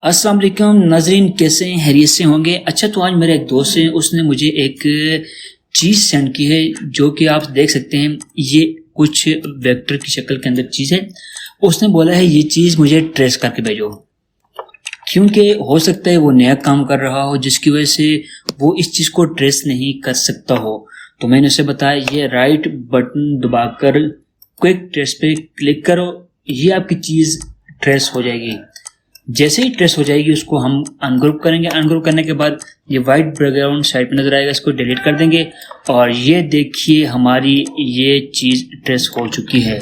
अस्सलाम वालेकुम नाजरीन, कैसे हैं? हैरियत से होंगे। अच्छा, तो आज मेरा एक दोस्त है, उसने मुझे एक चीज़ सेंड की है जो कि आप देख सकते हैं। ये कुछ वेक्टर की शक्ल के अंदर चीज़ है। उसने बोला है ये चीज़ मुझे ट्रेस करके भेजो, क्योंकि हो सकता है वो नया काम कर रहा हो जिसकी वजह से वो इस चीज़ को ट्रेस नहीं कर सकता हो। तो मैंने उसे बताया ये राइट बटन दबाकर क्विक ट्रेस पे क्लिक करो, ये आपकी चीज़ ट्रेस हो जाएगी। जैसे ही ट्रेस हो जाएगी उसको हम अनग्रुप करेंगे। अनग्रुप करने के बाद ये वाइट बैकग्राउंड साइड पे नजर आएगा, इसको डिलीट कर देंगे और ये देखिए हमारी ये चीज़ ट्रेस हो चुकी है।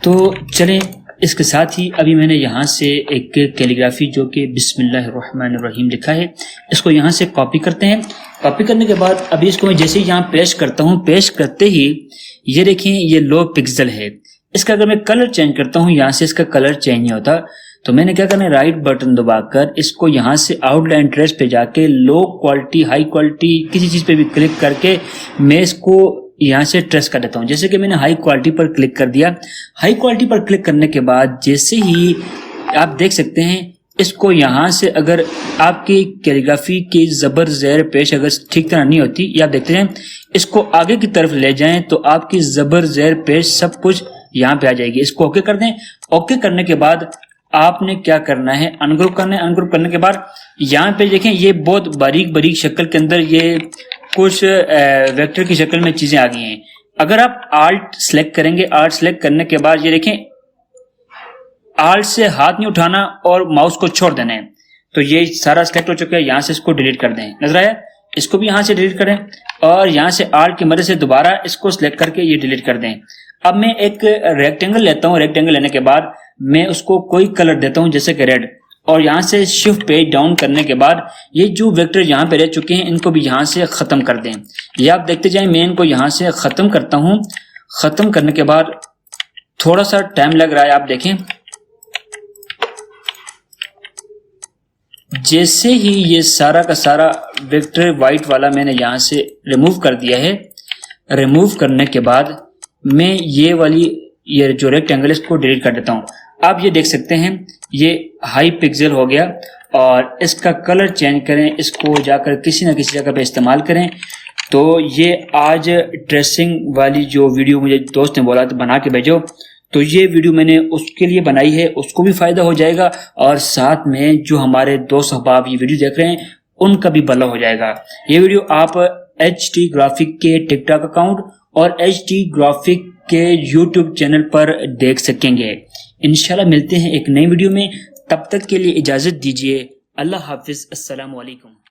तो चलें, इसके साथ ही अभी मैंने यहाँ से एक कैलीग्राफी जो कि बिस्मिल्लाहिर्रहमानिर्रहीम लिखा है, इसको यहाँ से कॉपी करते हैं। कॉपी करने के बाद अभी इसको मैं जैसे ही यहाँ पेस्ट करता हूँ, पेस्ट करते ही ये देखें ये लो पिक्सल है। इसका अगर मैं कलर चेंज करता हूँ, यहाँ से इसका कलर चेंज नहीं होता। तो मैंने क्या करना है, राइट बटन दबाकर इसको यहाँ से आउटलाइन ट्रेस पे जाके लो क्वालिटी हाई क्वालिटी किसी चीज़ पे भी क्लिक करके मैं इसको यहाँ से ट्रेस कर देता हूँ। जैसे कि मैंने हाई क्वालिटी पर क्लिक कर दिया। हाई क्वालिटी पर क्लिक करने के बाद जैसे ही आप देख सकते हैं, इसको यहाँ से अगर आपकी कैलीग्राफी की ज़बर ज़ेर पेश अगर ठीक तरह नहीं होती, या आप देखते हैं इसको आगे की तरफ ले जाएं तो आपकी ज़बर ज़ेर पेश सब कुछ यहाँ पे आ जाएगी। इसको ओके कर दें। ओके करने के बाद आपने क्या करना है, अनग्रुप करना है। अनग्रुप करने के बाद यहाँ पे देखें ये बहुत बारीक बारीक शक्ल के अंदर ये कुछ वेक्टर की शक्ल में चीजें आ गई हैं। अगर आप आल्ट सेलेक्ट करेंगे, आल्ट सेलेक्ट करने के बाद ये देखें आल्ट से हाथ नहीं उठाना और माउस को छोड़ देना है। तो ये सारा सेलेक्ट हो चुका है। यहाँ से इसको डिलीट कर दें, नजर आया? इसको भी यहाँ से डिलीट करें और यहाँ से आल्ट की मदद से दोबारा इसको सिलेक्ट करके ये डिलीट कर दें। अब मैं एक रेक्टेंगल लेता हूँ। रेक्टेंगल लेने के बाद मैं उसको कोई कलर देता हूँ जैसे कि रेड, और यहाँ से शिफ्ट पेज डाउन करने के बाद ये जो वेक्टर यहाँ पे रह चुके हैं इनको भी यहाँ से खत्म कर दें। ये आप देखते जाएं, मैं इनको यहाँ से खत्म करता हूँ। खत्म करने के बाद थोड़ा सा टाइम लग रहा है, आप देखें। जैसे ही ये सारा का सारा वेक्टर व्हाइट वाला मैंने यहाँ से रिमूव कर दिया है, रिमूव करने के बाद मैं ये वाली ये जो रेक्टेंगल इसको डिलीट कर देता हूँ। आप ये देख सकते हैं ये हाई पिक्सल हो गया और इसका कलर चेंज करें, इसको जाकर किसी ना किसी जगह पे इस्तेमाल करें। तो ये आज ट्रेसिंग वाली जो वीडियो मुझे दोस्त ने बोला तो बना के भेजो, तो ये वीडियो मैंने उसके लिए बनाई है, उसको भी फायदा हो जाएगा और साथ में जो हमारे दोस्त अहबाब ये वीडियो देख रहे हैं उनका भी भला हो जाएगा। ये वीडियो आप HT ग्राफिक के टिकटॉक अकाउंट और HT ग्राफिक के YouTube चैनल पर देख सकेंगे। इंशाल्लाह मिलते हैं एक नई वीडियो में, तब तक के लिए इजाजत दीजिए। अल्लाह हाफिज, अस्सलाम वालेकुम।